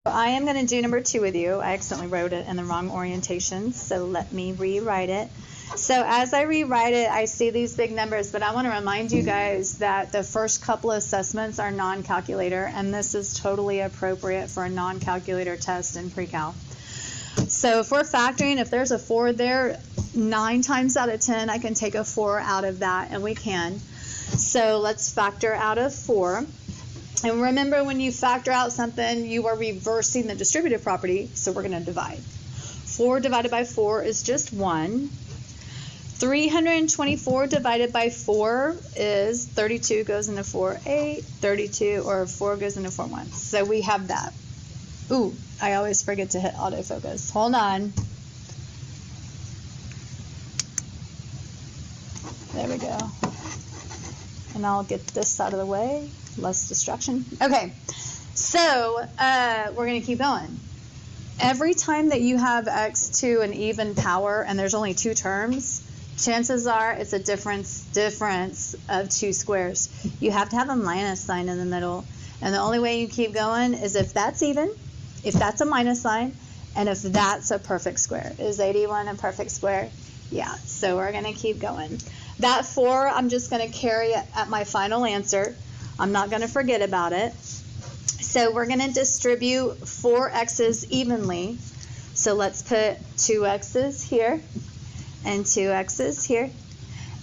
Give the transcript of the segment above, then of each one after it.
I am going to do number 2 with you. I accidentally wrote it in the wrong orientation, so let me rewrite it. So as I rewrite it, I see these big numbers, but I want to remind you guys that the first couple of assessments are non-calculator, and this is totally appropriate for a non-calculator test in pre-cal. So if we're factoring, if there's a 4 there, 9 times out of 10, I can take a 4 out of that, and we can. So let's factor out of 4. And remember, when you factor out something, you are reversing the distributive property, so we're going to divide. 4 divided by 4 is just 1. 324 divided by 4 is 32 goes into 4, 8, 32, or 4 goes into 4, 1. So we have that. Ooh, I always forget to hit autofocus. Hold on. There we go. And I'll get this out of the way. Less distraction. Okay, so we're going to keep going. Every time that you have x to an even power and there's only 2 terms, chances are it's a difference of 2 squares. You have to have a minus sign in the middle. And the only way you keep going is if that's even, if that's a minus sign, and if that's a perfect square. Is 81 a perfect square? Yeah, so we're going to keep going. That 4, I'm just going to carry it at my final answer. I'm not going to forget about it. So we're going to distribute 4 x's evenly. So let's put 2 x's here and 2 x's here.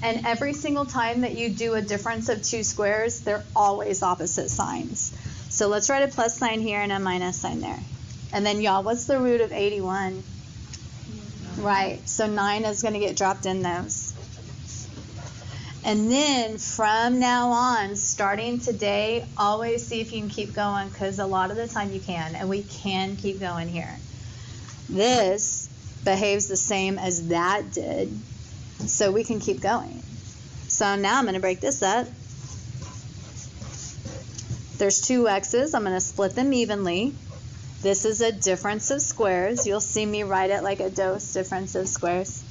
And every single time that you do a difference of 2 squares, they're always opposite signs. So let's write a plus sign here and a minus sign there. And then y'all, what's the root of 81? Right, so 9 is going to get dropped in those. And then from now on, starting today, always see if you can keep going, because a lot of the time you can, and we can keep going here. This behaves the same as that did, so we can keep going. So now I'm going to break this up. There's 2 x's. I'm going to split them evenly. This is a difference of squares. You'll see me write it like a dose difference of squares.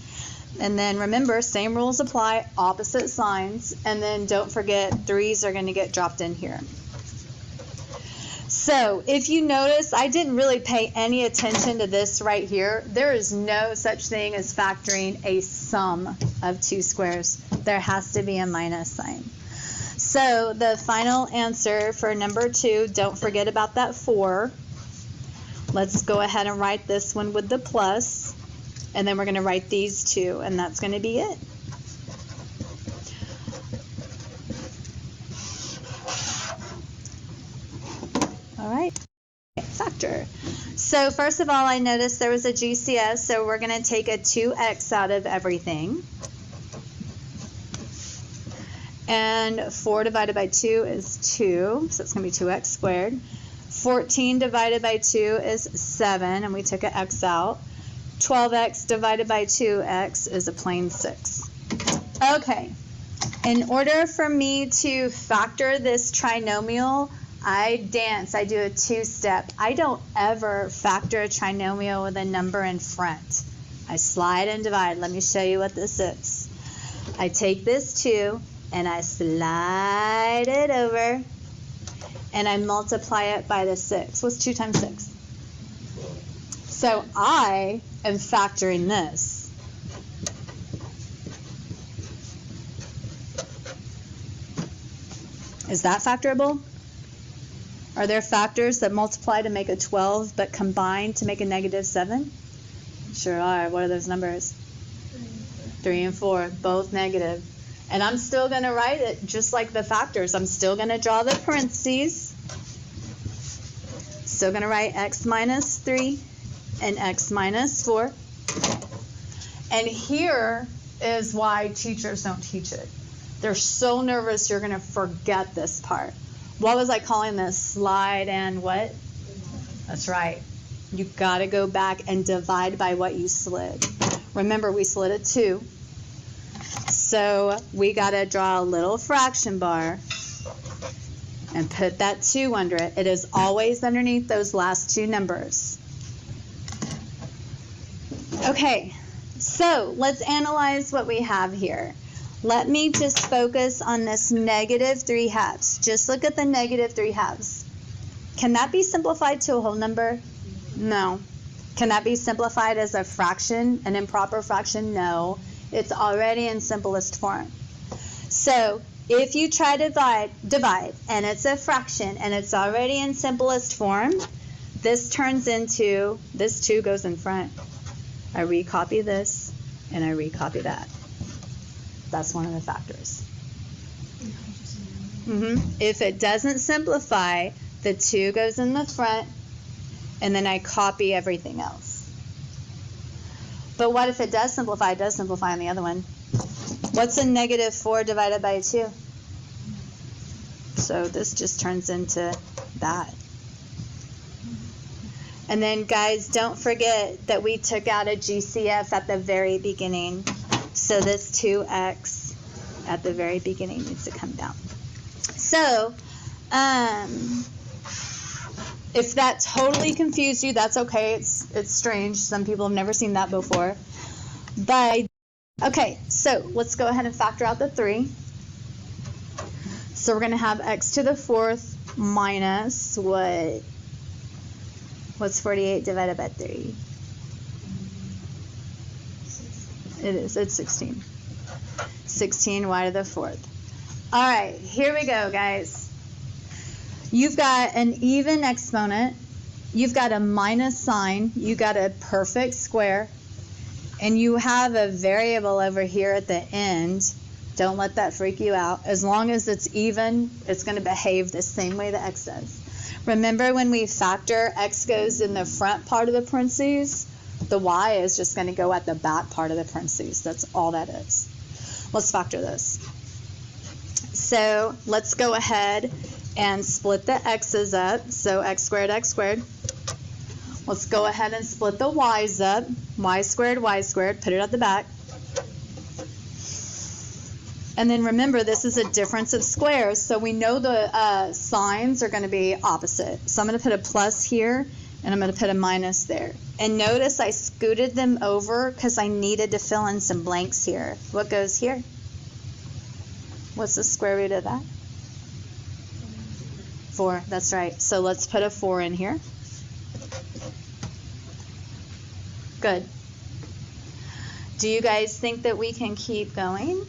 And then remember, same rules apply, opposite signs, and then don't forget 3's are going to get dropped in here. So if you notice, I didn't really pay any attention to this right here. There is no such thing as factoring a sum of 2 squares. There has to be a minus sign. So the final answer for number 2, don't forget about that 4. Let's go ahead and write this one with the plus. And then we're going to write these 2, and that's going to be it. All right, factor. So first of all, I noticed there was a GCS, so we're going to take a 2x out of everything. And 4 divided by 2 is 2, so it's going to be 2x squared. 14 divided by 2 is 7, and we took an x out. 12x divided by 2x is a plain 6. Okay, in order for me to factor this trinomial, I do a 2-step. I don't ever factor a trinomial with a number in front. I slide and divide. Let me show you what this is. I take this 2 and I slide it over and I multiply it by the 6. What's 2 times 6? So I am factoring this. Is that factorable? Are there factors that multiply to make a 12 but combine to make a negative 7? Sure are. What are those numbers? 3 and 4, both negative. And I'm still going to write it just like the factors. I'm still going to draw the parentheses. Still going to write x minus 3 and x minus 4. And here is why teachers don't teach it. They're so nervous you're going to forget this part. What was I calling this? Slide and what? That's right. You got to go back and divide by what you slid. Remember, we slid a 2. So we got to draw a little fraction bar and put that 2 under it. It is always underneath those last 2 numbers. Okay, so let's analyze what we have here. Let me just focus on this negative 3 halves. Just look at the negative 3 halves. Can that be simplified to a whole number? No. Can that be simplified as a fraction, an improper fraction? No. It's already in simplest form. So if you try to divide, and it's a fraction, and it's already in simplest form, this turns into, this 2 goes in front. I recopy this, and I recopy that. That's one of the factors. If it doesn't simplify, the 2 goes in the front, and then I copy everything else. But what if it does simplify? It does simplify on the other one. What's a negative 4 divided by 2? So this just turns into that. And then, guys, don't forget that we took out a GCF at the very beginning. So this 2x at the very beginning needs to come down. So, if that totally confused you, that's okay. It's strange. Some people have never seen that before. But, okay, so let's go ahead and factor out the 3. So we're going to have x to the 4th minus what? What's 48 divided by 3? It is. It's 16. 16y to the 4th. All right, here we go, guys. You've got an even exponent. You've got a minus sign. You got a perfect square. And you have a variable over here at the end. Don't let that freak you out. As long as it's even, it's going to behave the same way that x does. Remember when we factor, x goes in the front part of the parentheses. The y is just going to go at the back part of the parentheses. That's all that is. Let's factor this. So let's go ahead and split the x's up. So x squared, x squared. Let's go ahead and split the y's up. Y squared, put it at the back. And then remember, this is a difference of squares, so we know the signs are going to be opposite. So I'm going to put a plus here, and I'm going to put a minus there. And notice I scooted them over because I needed to fill in some blanks here. What goes here? What's the square root of that? 4, that's right. So let's put a 4 in here. Good. Do you guys think that we can keep going?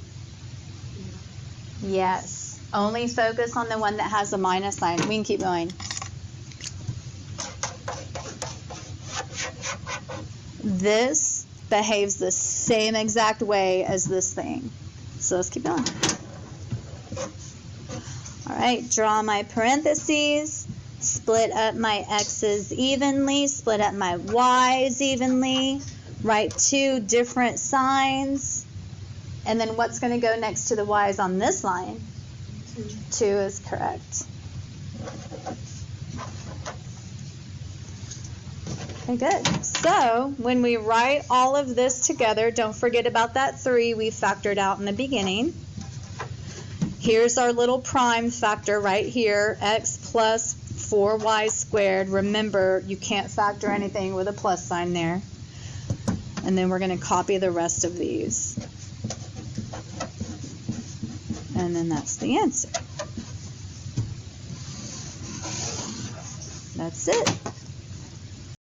Yes. Only focus on the one that has a minus sign. We can keep going. This behaves the same exact way as this thing. So let's keep going. All right, draw my parentheses, split up my x's evenly, split up my y's evenly, write 2 different signs. And then what's going to go next to the y's on this line? 2 is correct. Okay, good. So when we write all of this together, don't forget about that 3 we factored out in the beginning. Here's our little prime factor right here, x plus 4y squared. Remember, you can't factor anything with a plus sign there. And then we're going to copy the rest of these. And then that's the answer. That's it.